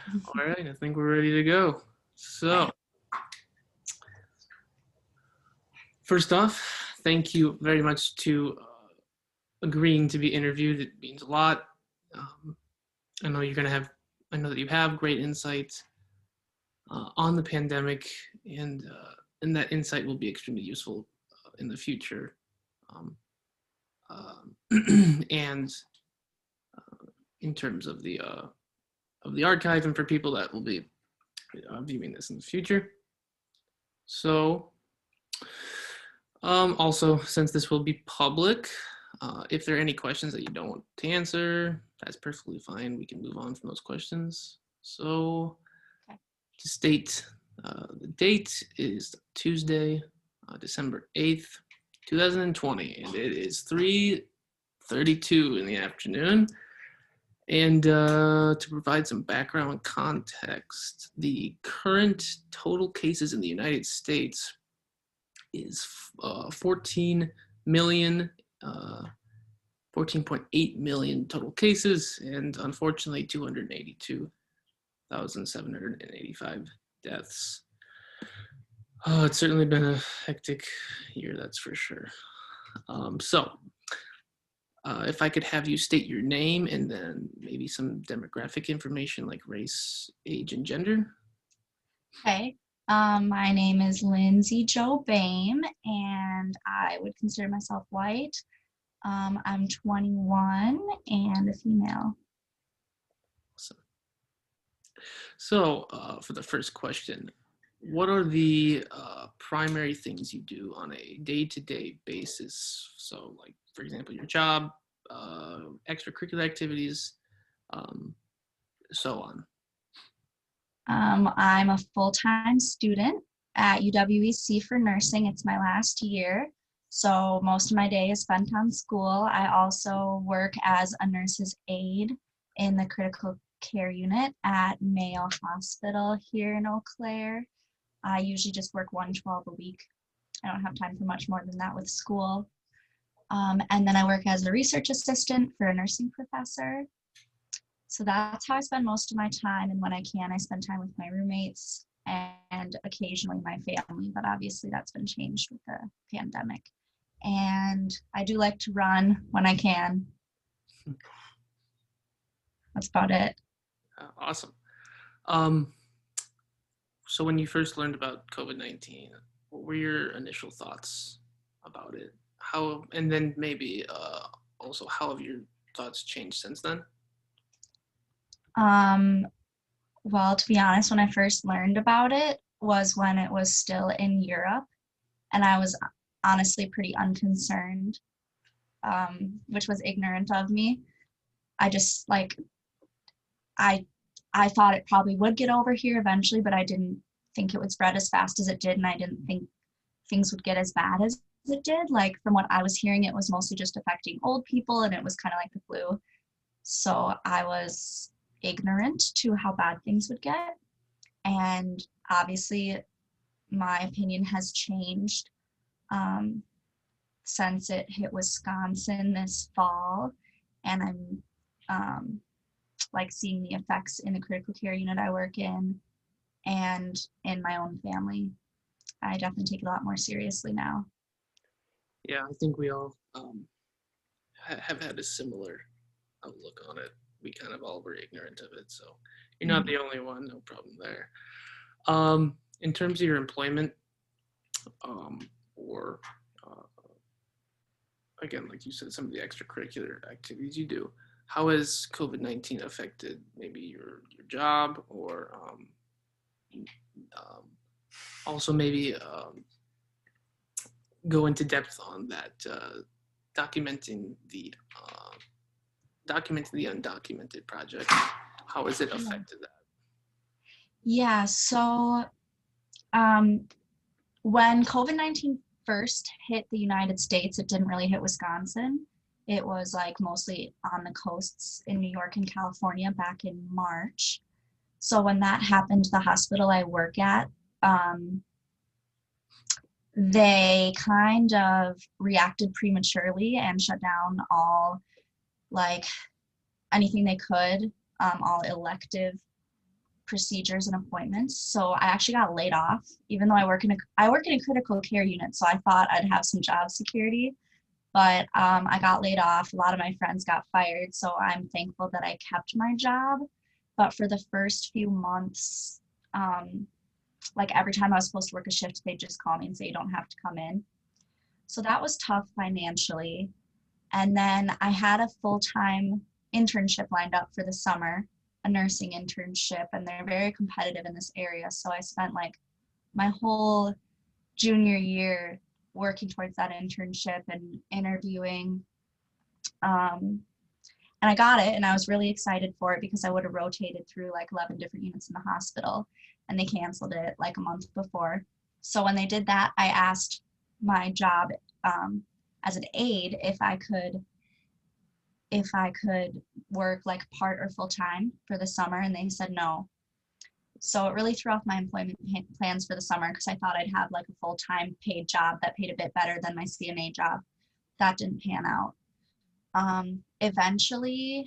All right, I think we're ready to go. So, Okay. first off, thank you very much to agreeing to be interviewed. It means a lot. Um, I know you're gonna have. I know that you have great insights on the pandemic, and that insight will be extremely useful in the future. Um, and in terms of the archive, and for people that will be viewing this in the future. So, also, since this will be public, if there are any questions that you don't want to answer, that's perfectly fine. We can move on from those questions. So, Okay. to state, the date is Tuesday, December 8th, 2020, and it is 3:32 in the afternoon. And to provide some background context, the current total cases in the United States is 14 million, 14.8 million total cases, and unfortunately 282,785 deaths. It's certainly been a hectic year, that's for sure. If I could have you state your name and then maybe some demographic information like race, age, and gender. Okay. My name is Lindsey Boehm, and I would consider myself white. I'm 21 and a female. Awesome. So, for the first question, what are the primary things you do on a day-to-day basis? So, like, for example, your job, extracurricular activities, um, so on. I'm a full-time student at UWEC for nursing. It's my last year, so most of my day is spent on school. I also work as a nurse's aide in the critical care unit at Mayo Hospital here in Eau Claire. I usually just work 112 a week. I don't have time for much more than that with school. And then I work as a research assistant for a nursing professor. So that's how I spend most of my time. And when I can, I spend time with my roommates and occasionally my family. But obviously, that's been changed with the pandemic. And I do like to run when I can. That's about it. Awesome. Um, so, when you first learned about COVID-19, what were your initial thoughts about it? How, and then maybe also, how have your thoughts changed since then? Um, well, to be honest, when I first learned about it was when it was still in Europe. And I was honestly pretty unconcerned, which was ignorant of me. I just like I I thought it probably would get over here eventually, but I didn't think it would spread as fast as it did, and I didn't think things would get as bad as it did. Like from what I was hearing, it was mostly just affecting old people, and it was kind of like the flu. So I was ignorant to how bad things would get, and obviously my opinion has changed um, since it hit Wisconsin this fall, and I'm um, like seeing the effects in the critical care unit I work in and in my own family. I definitely take it a lot more seriously now. Yeah, I think we all have had a similar outlook on it. We kind of all were ignorant of it, so you're not Mm-hmm. the only one. No problem there. In terms of your employment, or again, like you said, some of the extracurricular activities you do, how has COVID-19 affected maybe your job, or um, also maybe go into depth on that, documenting the undocumented project. How has it Yeah. affected that? Yeah. So um, when COVID-19 first hit the United States, it didn't really hit Wisconsin. It was like mostly on the coasts in New York and California back in March. So when that happened, the hospital I work at, um, they kind of reacted prematurely and shut down like anything they could, all elective procedures and appointments. So I actually got laid off, even though I work in a critical care unit. So I thought I'd have some job security, but I got laid off. A lot of my friends got fired. So I'm thankful that I kept my job. But for the first few months, like every time I was supposed to work a shift, they'd just call me and say, you don't have to come in. So that was tough financially. And then I had a full-time internship lined up for the summer, a nursing internship, and they're very competitive in this area. So I spent like my whole junior year working towards that internship and interviewing. And I got it, and I was really excited for it because I would have rotated through like 11 different units in the hospital, and they canceled it like a month before. So when they did that, I asked my job as an aide if I could work like part or full time for the summer, and they said no. So it really threw off my employment plans for the summer because I thought I'd have like a full-time paid job that paid a bit better than my CNA job. That didn't pan out. Eventually,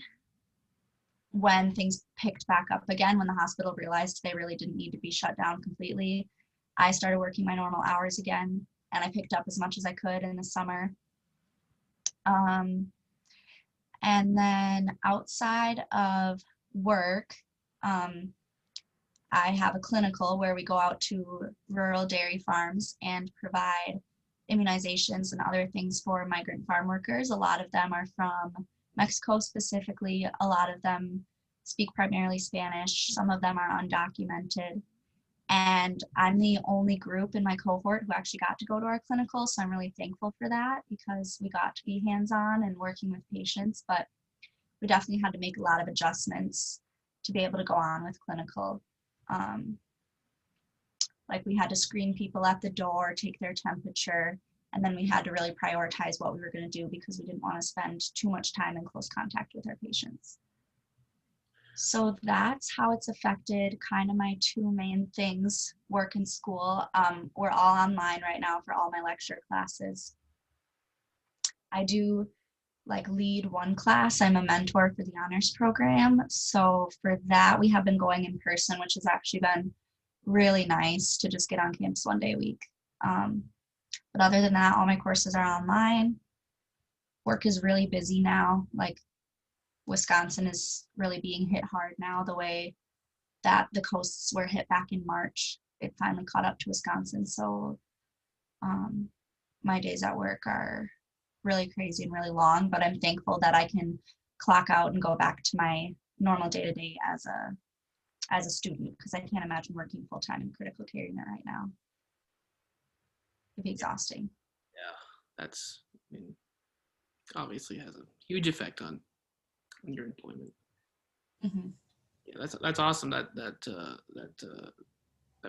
when things picked back up again, when the hospital realized they really didn't need to be shut down completely, I started working my normal hours again, and I picked up as much as I could in the summer. And then outside of work, I have a clinical where we go out to rural dairy farms and provide immunizations and other things for migrant farm workers. A lot of them are from Mexico specifically. A lot of them speak primarily Spanish. Some of them are undocumented. And I'm the only group in my cohort who actually got to go to our clinical. So I'm really thankful for that because we got to be hands-on and working with patients, but we definitely had to make a lot of adjustments to be able to go on with clinical. Like we had to screen people at the door, take their temperature, and then we had to really prioritize what we were going to do because we didn't want to spend too much time in close contact with our patients. So that's how it's affected kind of my two main things, work and school. We're all online right now for all my lecture classes. I do like lead one class. I'm a mentor for the honors program. So for that, we have been going in person, which has actually been really nice to just get on campus one day a week. But other than that, all my courses are online. Work is really busy now. Like Wisconsin is really being hit hard now, the way that the coasts were hit back in March. It finally caught up to Wisconsin. So my days at work are really crazy and really long, but I'm thankful that I can clock out and go back to my normal day-to-day as a student, because I can't imagine working full-time in critical care unit right now. It'd be exhausting. Yeah, that's, I mean, obviously has a huge effect on your employment. Mm-hmm. Yeah, that's awesome. That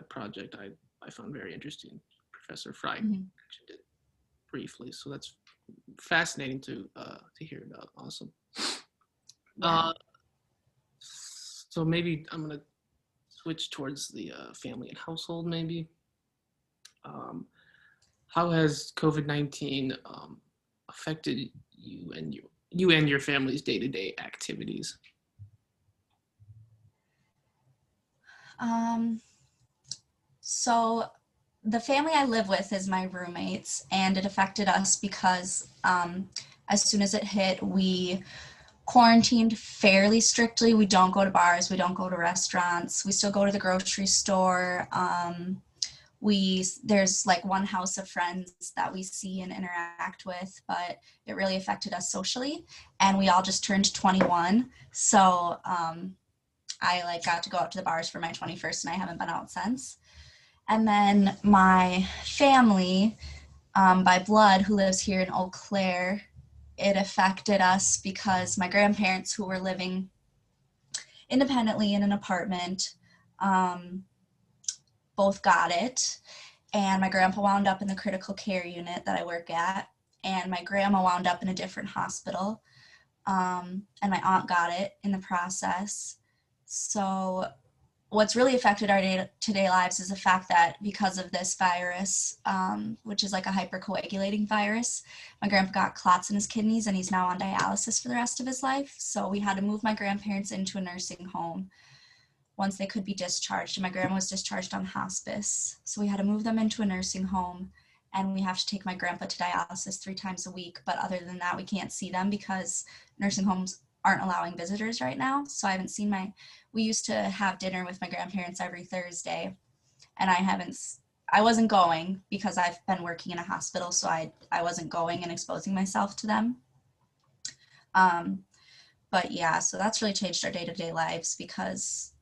project I found very interesting. Professor Fry mentioned it briefly, so that's fascinating to hear about. Awesome. Yeah. So maybe I'm gonna switch towards the family and household. Maybe. How has COVID-19 affected you and your family's day-to-day activities? So the family I live with is my roommates, and it affected us because as soon as it hit, we quarantined fairly strictly. We don't go to bars, we don't go to restaurants, we still go to the grocery store. There's like one house of friends that we see and interact with, but it really affected us socially, and we all just turned 21. So I like got to go out to the bars for my 21st, and I haven't been out since. And then my family by blood, who lives here in Eau Claire, it affected us because my grandparents, who were living independently in an apartment, both got it. And my grandpa wound up in the critical care unit that I work at, and my grandma wound up in a different hospital, and my aunt got it in the process. So what's really affected our day-to-day lives is the fact that because of this virus, which is like a hypercoagulating virus, my grandpa got clots in his kidneys and he's now on dialysis for the rest of his life. So we had to move my grandparents into a nursing home. once they could be discharged. And my grandma was discharged on hospice. So we had to move them into a nursing home, and we have to take my grandpa to dialysis 3 times a week. But other than that, we can't see them because nursing homes aren't allowing visitors right now. So I haven't seen we used to have dinner with my grandparents every Thursday, and I wasn't going because I've been working in a hospital, so I wasn't going and exposing myself to them. But yeah, so that's really changed our day-to-day lives because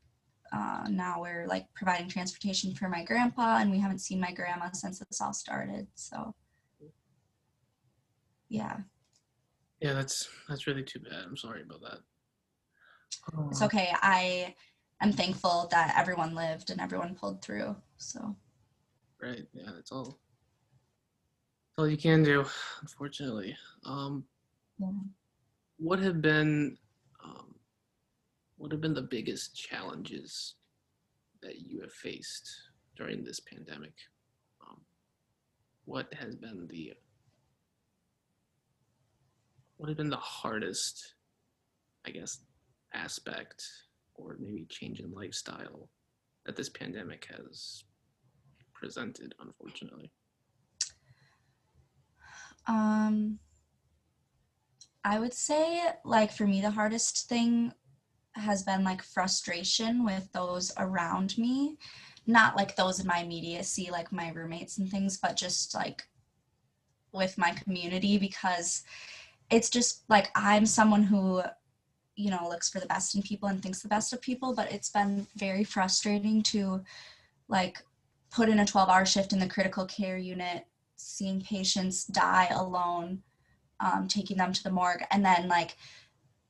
now we're like providing transportation for my grandpa, and we haven't seen my grandma since this all started. So yeah, Yeah, that's really too bad. I'm sorry about that. it's Oh, okay. I am thankful that everyone lived and everyone pulled through. So right. Yeah, that's all you can do, unfortunately. yeah. What have been um, what have been the biggest challenges that you have faced during this pandemic? Um, what has been the hardest, I guess, aspect or maybe change in lifestyle that this pandemic has presented, unfortunately? Um, I would say like for me the hardest thing has been like frustration with those around me, not like those in my immediacy, like my roommates and things, but just like with my community, because it's just like I'm someone who, looks for the best in people and thinks the best of people, but it's been very frustrating to like put in a 12-hour shift in the critical care unit, seeing patients die alone, taking them to the morgue, and then like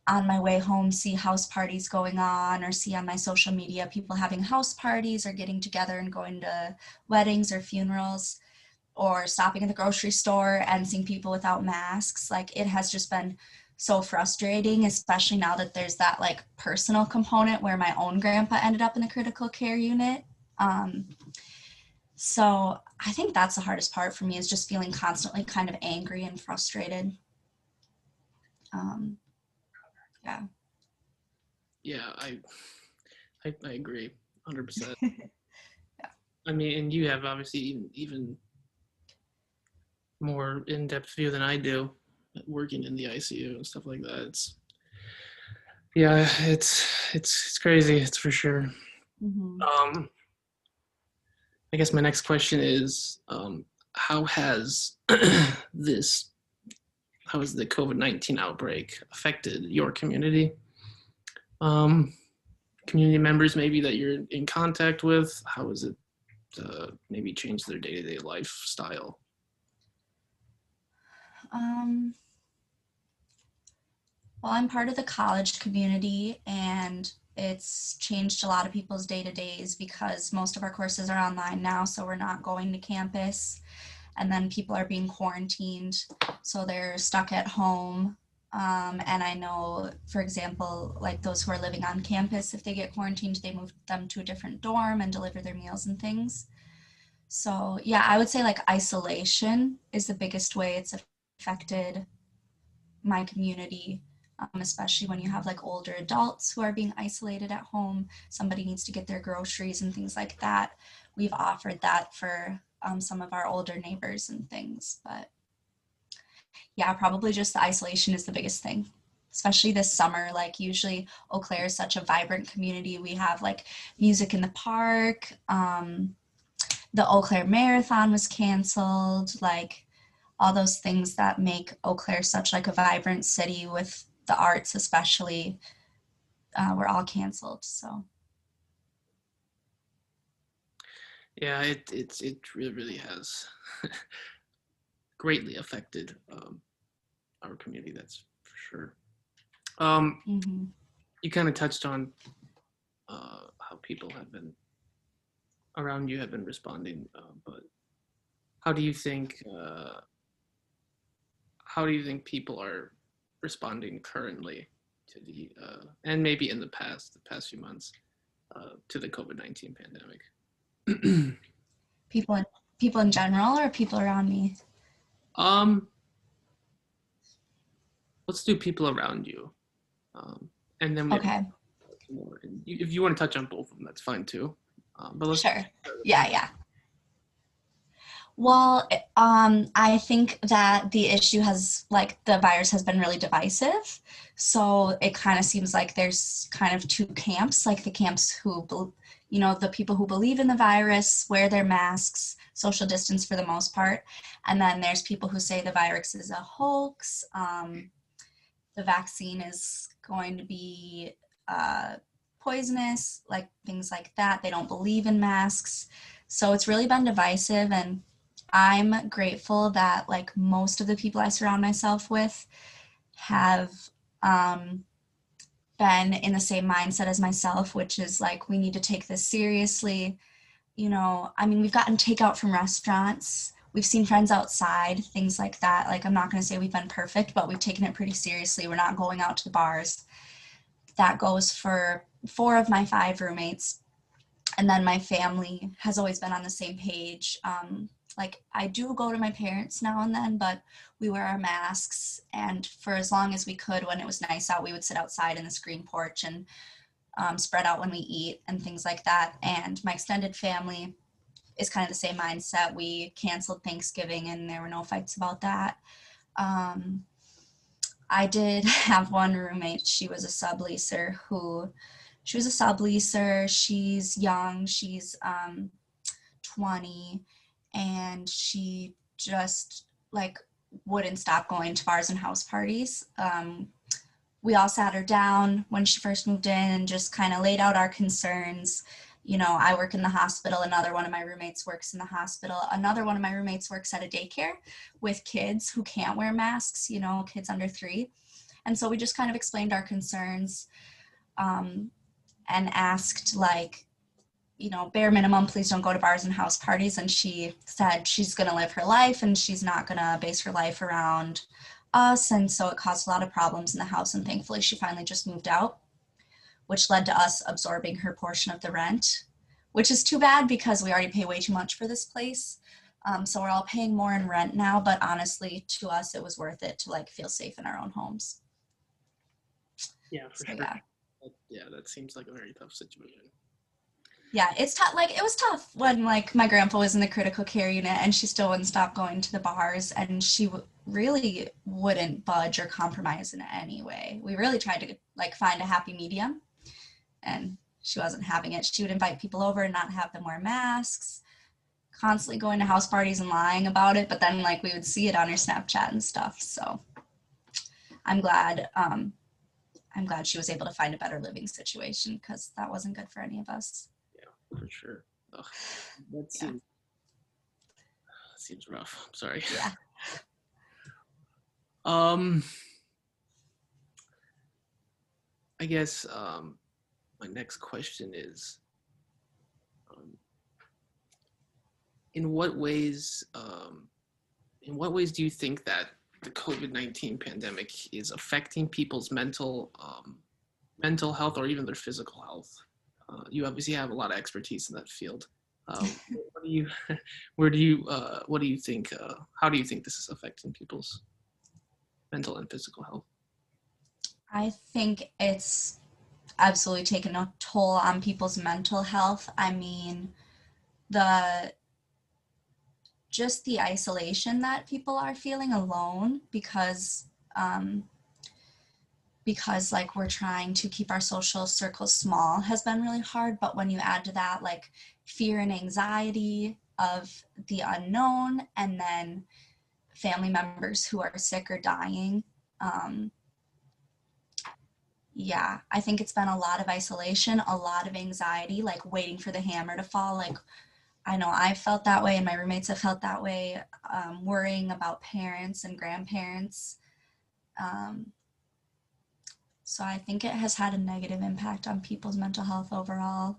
on my way home see house parties going on, or see on my social media people having house parties or getting together and going to weddings or funerals, or stopping in the grocery store and seeing people without masks. Like it has just been so frustrating, especially now that there's that like personal component where my own grandpa ended up in the critical care unit. um, so I think that's the hardest part for me, is just feeling constantly kind of angry and frustrated. um, yeah. Yeah, I agree, 100%. Yeah. I mean, and you have obviously even more in-depth view than I do, working in the ICU and stuff like that. Yeah, it's crazy. It's for sure. Mm-hmm. Um, I guess my next question is, how has this how has the COVID-19 outbreak affected your community? Um, Community members maybe that you're in contact with, how has it maybe changed their day-to-day lifestyle? um, Well, I'm part of the college community, and it's changed a lot of people's day to days because most of our courses are online now, so we're not going to campus. And then people are being quarantined, so they're stuck at home. And I know, for example, like those who are living on campus, if they get quarantined, they move them to a different dorm and deliver their meals and things. So, yeah, I would say like isolation is the biggest way it's affected my community, especially when you have like older adults who are being isolated at home. Somebody needs to get their groceries and things like that. We've offered that for some of our older neighbors and things. But yeah, probably just the isolation is the biggest thing, especially this summer. Like usually Eau Claire is such a vibrant community. We have like music in the park. The Eau Claire Marathon was canceled. Like all those things that make Eau Claire such like a vibrant city with the arts especially, were all canceled. So Yeah, it really has greatly affected our community. That's for sure. Um, mm-hmm. you kind of touched on how people have been around you have been responding, but how do you think people are responding currently to the and maybe in the past few months to the COVID-19 pandemic? people in people in general or people around me? um, let's do people around you, um, and then we have Okay. more. And if you want to touch on both of them, that's fine too. But let's Sure. Yeah, yeah. Well, I think that the issue has, like, the virus has been really divisive. So it kind of seems like there's kind of two camps, like the camps the people who believe in the virus, wear their masks, social distance for the most part. And then there's people who say the virus is a hoax. The vaccine is going to be poisonous, like things like that. They don't believe in masks. So it's really been divisive, and I'm grateful that like most of the people I surround myself with have been in the same mindset as myself, which is like, we need to take this seriously. I mean, we've gotten takeout from restaurants. We've seen friends outside, things like that. Like, I'm not going to say we've been perfect, but we've taken it pretty seriously. We're not going out to the bars. That goes for 4 of my 5 roommates. And then my family has always been on the same page. Like, I do go to my parents now and then, but we wear our masks. And for as long as we could, when it was nice out, we would sit outside in the screen porch and spread out when we eat and things like that. And my extended family is kind of the same mindset. We canceled Thanksgiving and there were no fights about that. I did have one roommate. She was a subleaser. She's young. She's 20, and she just like wouldn't stop going to bars and house parties. We all sat her down when she first moved in and just kind of laid out our concerns. I work in the hospital. Another one of my roommates works in the hospital. Another one of my roommates works at a daycare with kids who can't wear masks, kids under 3. And so we just kind of explained our concerns and asked, like, bare minimum, please don't go to bars and house parties. And she said she's going to live her life and she's not going to base her life around us. And so it caused a lot of problems in the house. And thankfully, she finally just moved out, which led to us absorbing her portion of the rent, which is too bad because we already pay way too much for this place. So we're all paying more in rent now, but honestly, to us, it was worth it to like feel safe in our own homes. Yeah, for So, sure. yeah. Yeah, that seems like a very tough situation. Yeah, it's tough. Like, it was tough when like my grandpa was in the critical care unit and she still wouldn't stop going to the bars, and she really wouldn't budge or compromise in any way. We really tried to like find a happy medium, and she wasn't having it. She would invite people over and not have them wear masks, constantly going to house parties and lying about it, but then like we would see it on her Snapchat and stuff. So I'm glad she was able to find a better living situation, because that wasn't good for any of us. Yeah, for sure. Ugh, that seems rough. I'm sorry. Yeah. I guess my next question is, in what ways do you think that the COVID-19 pandemic is affecting people's mental health or even their physical health? You obviously have a lot of expertise in that field. What do you think? How do you think this is affecting people's mental and physical health? I think it's absolutely taken a toll on people's mental health. I mean, just the isolation that people are feeling alone because like we're trying to keep our social circles small has been really hard. But when you add to that like fear and anxiety of the unknown, and then family members who are sick or dying, yeah, I think it's been a lot of isolation, a lot of anxiety, like waiting for the hammer to fall. Like, I know I felt that way and my roommates have felt that way, worrying about parents and grandparents. So I think it has had a negative impact on people's mental health overall.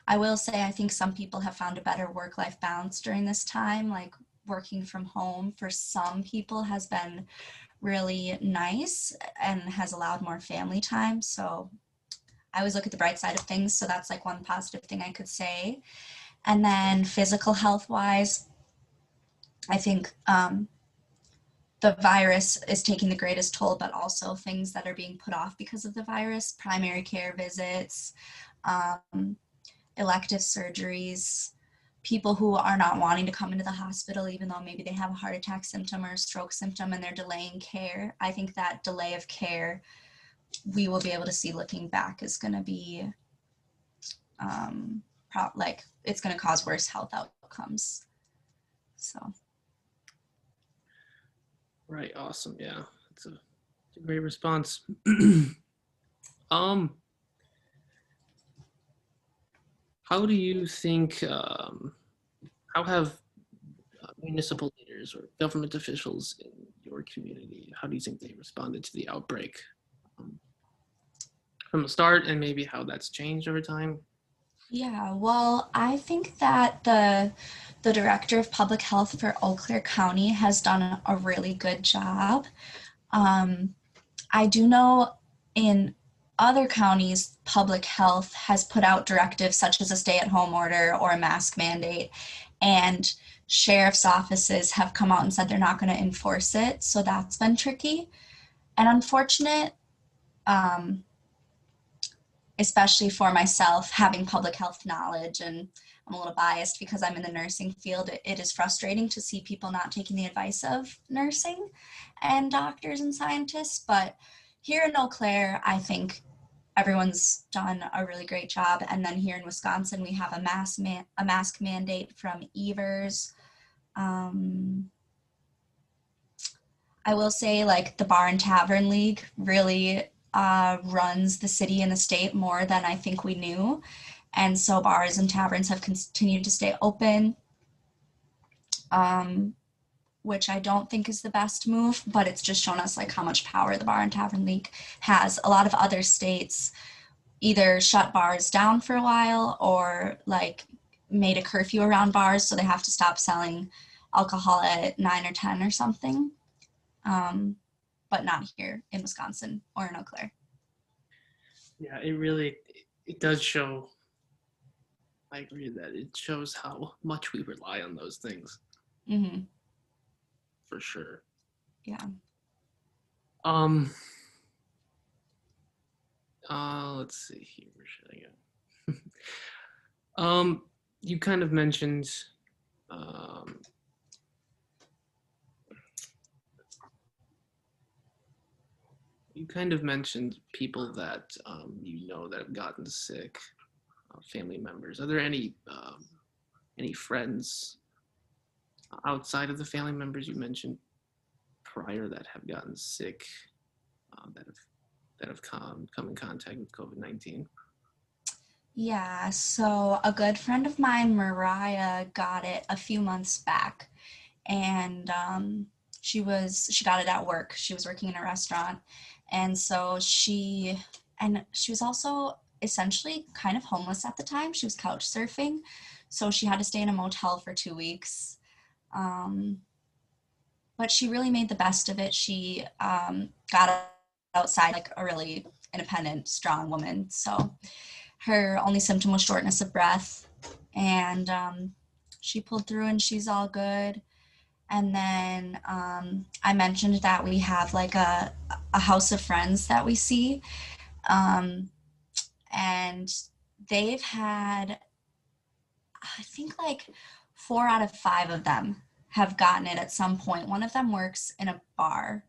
I will say I think some people have found a better work-life balance during this time. Like, working from home for some people has been really nice and has allowed more family time. So I always look at the bright side of things. So that's like one positive thing I could say. And then physical health wise, I think the virus is taking the greatest toll, but also things that are being put off because of the virus, primary care visits, elective surgeries, people who are not wanting to come into the hospital even though maybe they have a heart attack symptom or a stroke symptom and they're delaying care. I think that delay of care we will be able to see looking back is going to be like it's going to cause worse health outcomes. So. Right. Awesome. Yeah. It's a great response. How do you think, how have municipal leaders or government officials in your community, how do you think they responded to the outbreak um, from the start, and maybe how that's changed over time? Yeah, well, I think that the director of public health for Eau Claire County has done a really good job. Um, I do know in other counties, public health has put out directives such as a stay-at-home order or a mask mandate, and sheriff's offices have come out and said they're not going to enforce it. So that's been tricky and unfortunate. Um, Especially for myself, having public health knowledge, and I'm a little biased because I'm in the nursing field. It is frustrating to see people not taking the advice of nursing and doctors and scientists, but here in Eau Claire, I think everyone's done a really great job. And then here in Wisconsin, we have a mask mandate from Evers. I will say, like, the Bar and Tavern League really runs the city and the state more than I think we knew. And so bars and taverns have continued to stay open, um, which I don't think is the best move, but it's just shown us like how much power the Bar and Tavern League has. A lot of other states either shut bars down for a while or like made a curfew around bars, so they have to stop selling alcohol at 9 or 10 or something. But not here in Wisconsin or in Eau Claire. Yeah, it does show. I agree that it shows how much we rely on those things. Mm-hmm. For sure. Yeah. Um. Let's see here. Where should I go? You kind of mentioned. Um, you kind of mentioned people that that have gotten sick, family members. Are there any friends outside of the family members you mentioned prior that have gotten sick, that have come in contact with COVID-19? Yeah. So a good friend of mine, Mariah, got it a few months back, and she got it at work. She was working in a restaurant, and so she was also essentially kind of homeless at the time. She was couch surfing, so she had to stay in a motel for 2 weeks. Um, but she really made the best of it. She got outside like a really independent, strong woman. So her only symptom was shortness of breath, and she pulled through, and she's all good. And then I mentioned that we have like a house of friends that we see, um, and they've had, I think, like 4 out of 5 of them have gotten it at some point. One of them works in a bar.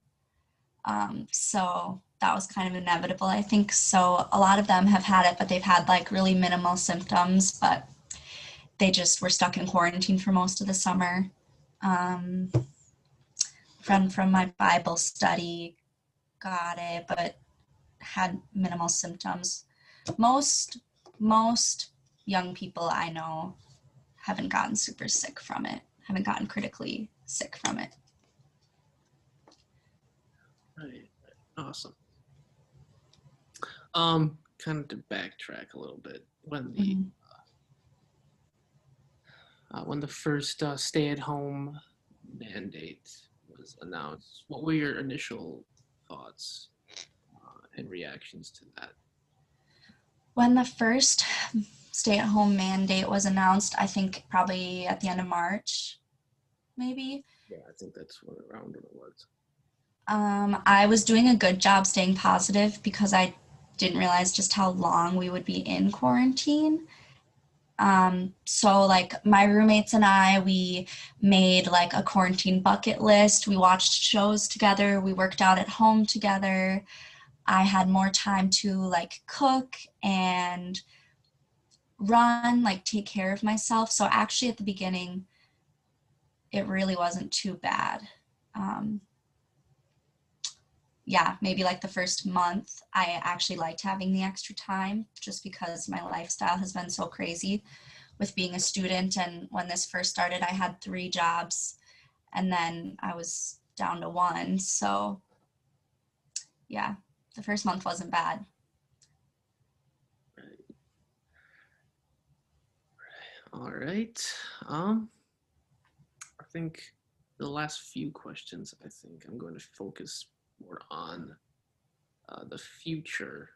So that was kind of inevitable, I think. So a lot of them have had it, but they've had like really minimal symptoms, but they just were stuck in quarantine for most of the summer. Friend from my Bible study got it, but had minimal symptoms. Most young people I know haven't gotten super sick from it, haven't gotten critically sick from it. Right. Awesome. Kind of to backtrack a little bit, Mhm. when the first stay-at-home mandate was announced, what were your initial thoughts and reactions to that? When the first stay-at-home mandate was announced, I think probably at the end of March, maybe. Yeah, I think that's what around when it was. I was doing a good job staying positive because I didn't realize just how long we would be in quarantine. So like my roommates and I, we made like a quarantine bucket list. We watched shows together. We worked out at home together. I had more time to like cook and run, like take care of myself. So actually at the beginning, it really wasn't too bad. Um, yeah, maybe like the first month, I actually liked having the extra time just because my lifestyle has been so crazy with being a student. And when this first started, I had 3 jobs and then I was down to one. So yeah, the first month wasn't bad. All right. I think the last few questions, I think I'm going to focus more on the future.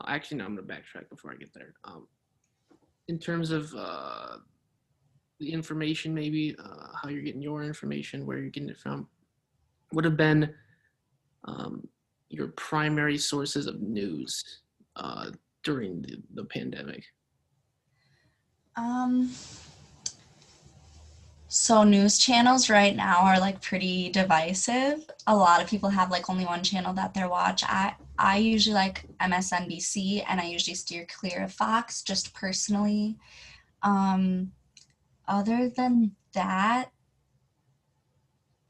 Actually, no, I'm going to backtrack before I get there. In terms of the information, maybe how you're getting your information, where you're getting it from, would have been um, your primary sources of news uh, during the pandemic? Um, so news channels right now are like pretty divisive. A lot of people have like only one channel that they watch. I usually like MSNBC and I usually steer clear of Fox just personally. Um, Other than that,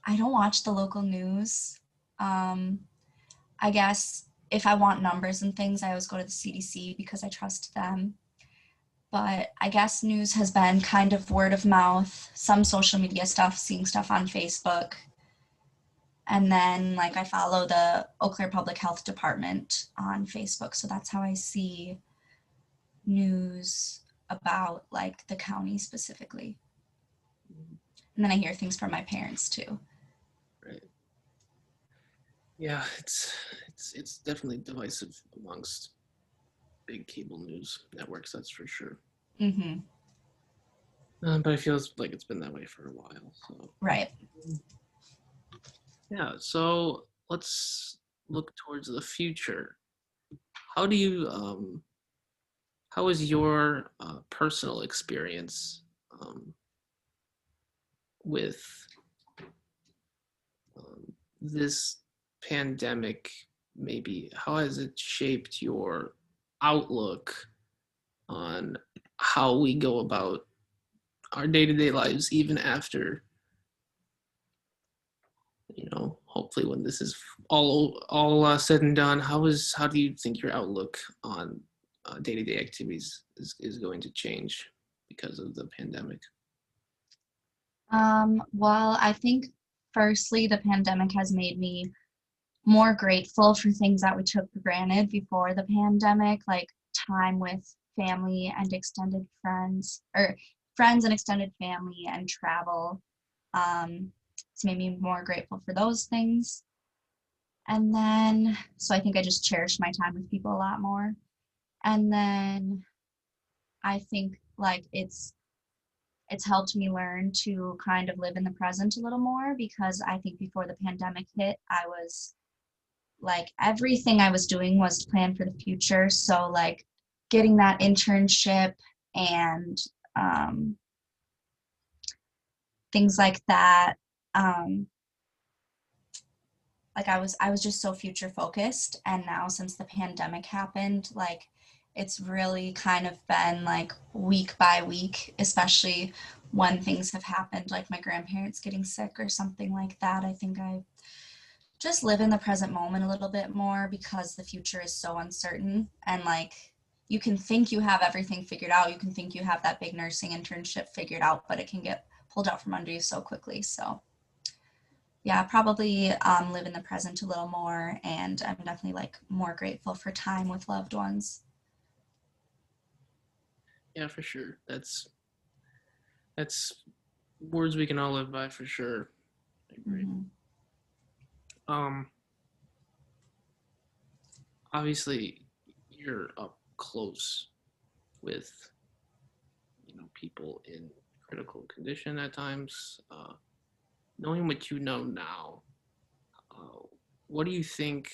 I don't watch the local news. Um, I guess if I want numbers and things, I always go to the CDC because I trust them. But I guess news has been kind of word of mouth, some social media stuff, seeing stuff on Facebook. And then, like, I follow the Eau Claire Public Health Department on Facebook. So that's how I see news about, like, the county specifically. And then I hear things from my parents too. Right. Yeah, it's definitely divisive amongst big cable news networks. That's for sure. Mm-hmm. But I feel like it's been that way for a while. So Right. yeah. So let's look towards the future. How do you how is your personal experience um, with this pandemic? Maybe how has it shaped your outlook on how we go about our day-to-day lives, even after, hopefully when this is all said and done? How do you think your outlook on day-to-day activities is going to change because of the pandemic? Well, I think firstly, the pandemic has made me more grateful for things that we took for granted before the pandemic, like time with family and extended friends, or friends and extended family and travel. It's made me more grateful for those things. And then, so I think I just cherish my time with people a lot more. And then I think like it's helped me learn to kind of live in the present a little more because I think before the pandemic hit, I was like everything I was doing was to plan for the future. So like getting that internship and um, things like that. Um, like I was just so future focused, and now since the pandemic happened, like it's really kind of been like week by week, especially when things have happened, like my grandparents getting sick or something like that. I think I just live in the present moment a little bit more because the future is so uncertain, and like you can think you have everything figured out, you can think you have that big nursing internship figured out, but it can get pulled out from under you so quickly. So yeah, probably live in the present a little more, and I'm definitely like more grateful for time with loved ones. Yeah, for sure. That's words we can all live by for sure. I agree. Hmm. Um, Obviously, you're up close with people in critical condition at times. Knowing what you know now, what do you think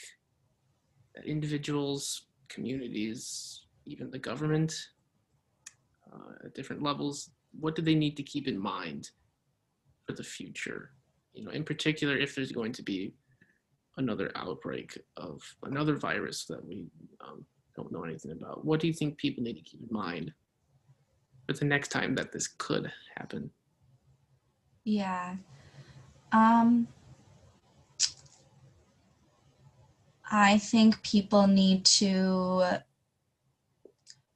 that individuals, communities, even the government, at different levels, what do they need to keep in mind for the future? In particular, if there's going to be another outbreak of another virus that we don't know anything about, what do you think people need to keep in mind for the next time that this could happen? Yeah. Um, I think people need to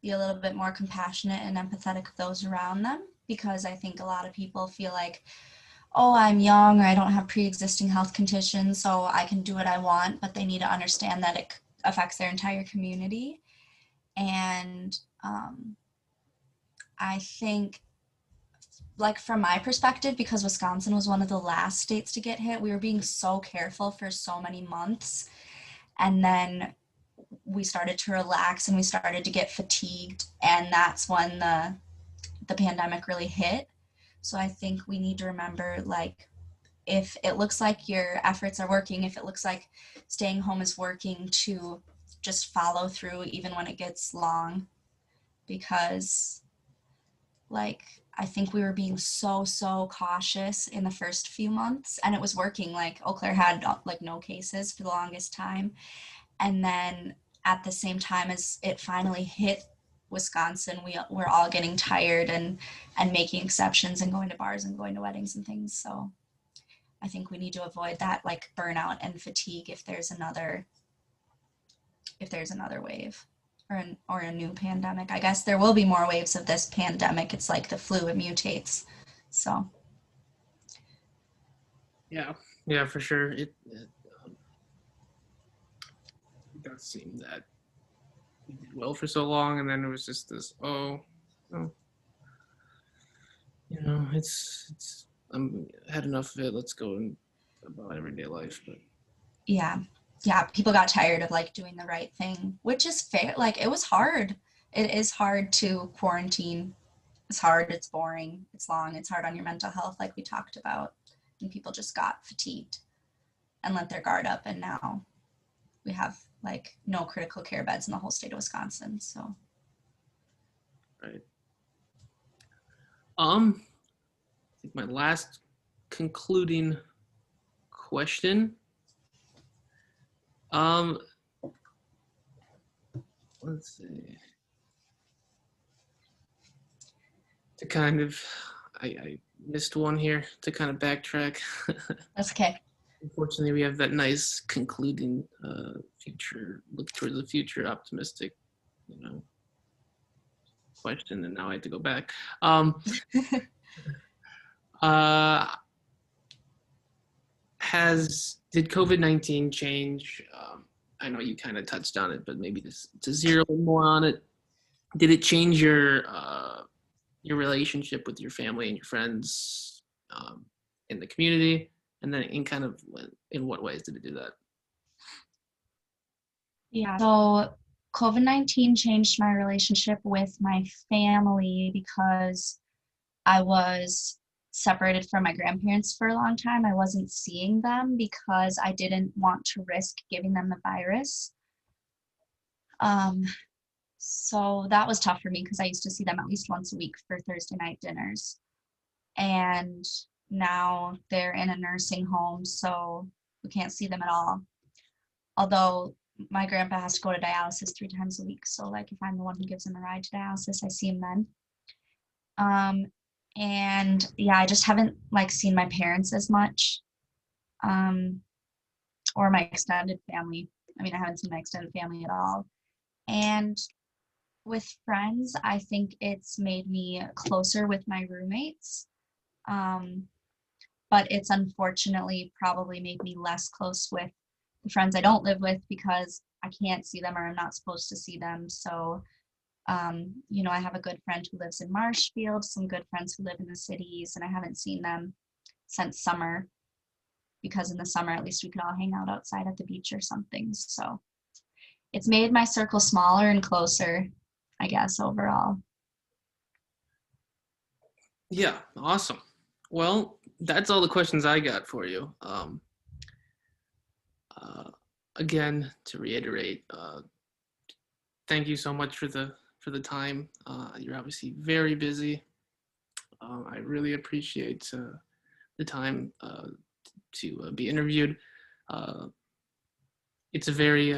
be a little bit more compassionate and empathetic of those around them, because I think a lot of people feel like, oh, I'm young, or I don't have pre-existing health conditions, so I can do what I want, but they need to understand that it affects their entire community. And I think, like, from my perspective, because Wisconsin was one of the last states to get hit, we were being so careful for so many months. And then we started to relax and we started to get fatigued. And that's when the pandemic really hit. So I think we need to remember, like, if it looks like your efforts are working, if it looks like staying home is working, to just follow through even when it gets long. Because, like, I think we were being so cautious in the first few months, and it was working. Like, Eau Claire had like no cases for the longest time. And then at the same time as it finally hit Wisconsin, we're all getting tired and making exceptions and going to bars and going to weddings and things. So I think we need to avoid that, like, burnout and fatigue if there's another wave, or a new pandemic. I guess there will be more waves of this pandemic. It's like the flu, it mutates. So Yeah, yeah, for sure. It does seem that we did well for so long, and then it was just this, oh, it's I'm had enough of it. Let's go and about everyday life. But yeah, yeah, people got tired of, like, doing the right thing, which is fair. Like, it was hard. It is hard to quarantine. It's hard, it's boring, it's long, it's hard on your mental health, like we talked about. And people just got fatigued and let their guard up, and now we have, like, no critical care beds in the whole state of Wisconsin. So right. I think my last concluding question. Um, let's see. To kind of, I missed one here to kind of backtrack. that's okay. Unfortunately, we have that nice concluding future, look towards the future, optimistic, you know, question, and now I have to go back. Uh, did COVID-19 change? I know you kind of touched on it, but maybe this to zero in more on it. Did it change your relationship with your family and your friends in the community? And then in what ways did it do that? Yeah. So COVID-19 changed my relationship with my family because I was separated from my grandparents for a long time. I wasn't seeing them because I didn't want to risk giving them the virus. Um, so that was tough for me because I used to see them at least once a week for Thursday night dinners. And now they're in a nursing home, so we can't see them at all. Although my grandpa has to go to dialysis 3 times a week. So, like, if I'm the one who gives him a ride to dialysis, I see him then. Um, and yeah, I just haven't, like, seen my parents as much, um, or my extended family. I mean, I haven't seen my extended family at all. And with friends, I think it's made me closer with my roommates. Um, but it's unfortunately probably made me less close with the friends I don't live with because I can't see them or I'm not supposed to see them. So, I have a good friend who lives in Marshfield, some good friends who live in the cities, and I haven't seen them since summer because in the summer at least we could all hang out outside at the beach or something. So it's made my circle smaller and closer, I guess, overall. Yeah, awesome. Well, that's all the questions I got for you. Again, to reiterate, thank you so much for the time. You're obviously very busy. I really appreciate the time to be interviewed. Uh, it's a very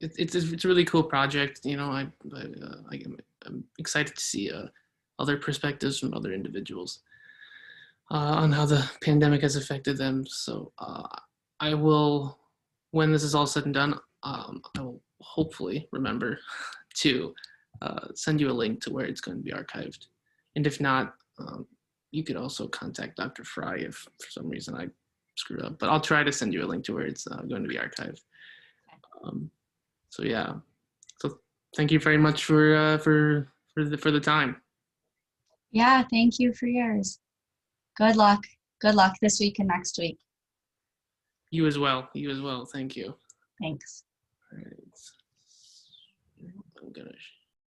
it's a really cool project. You know, I'm excited to see other perspectives from other individuals on how the pandemic has affected them. So I will, when this is all said and done, I will hopefully remember to send you a link to where it's going to be archived. And if not, you could also contact Dr. Fry if for some reason I screwed up. But I'll try to send you a link to where it's going to be archived. Um, so yeah. So thank you very much for the time. Yeah, thank you for yours. Good luck. Good luck this week and next week. You as well. You as well. Thank you. Thanks. All right. I'm gonna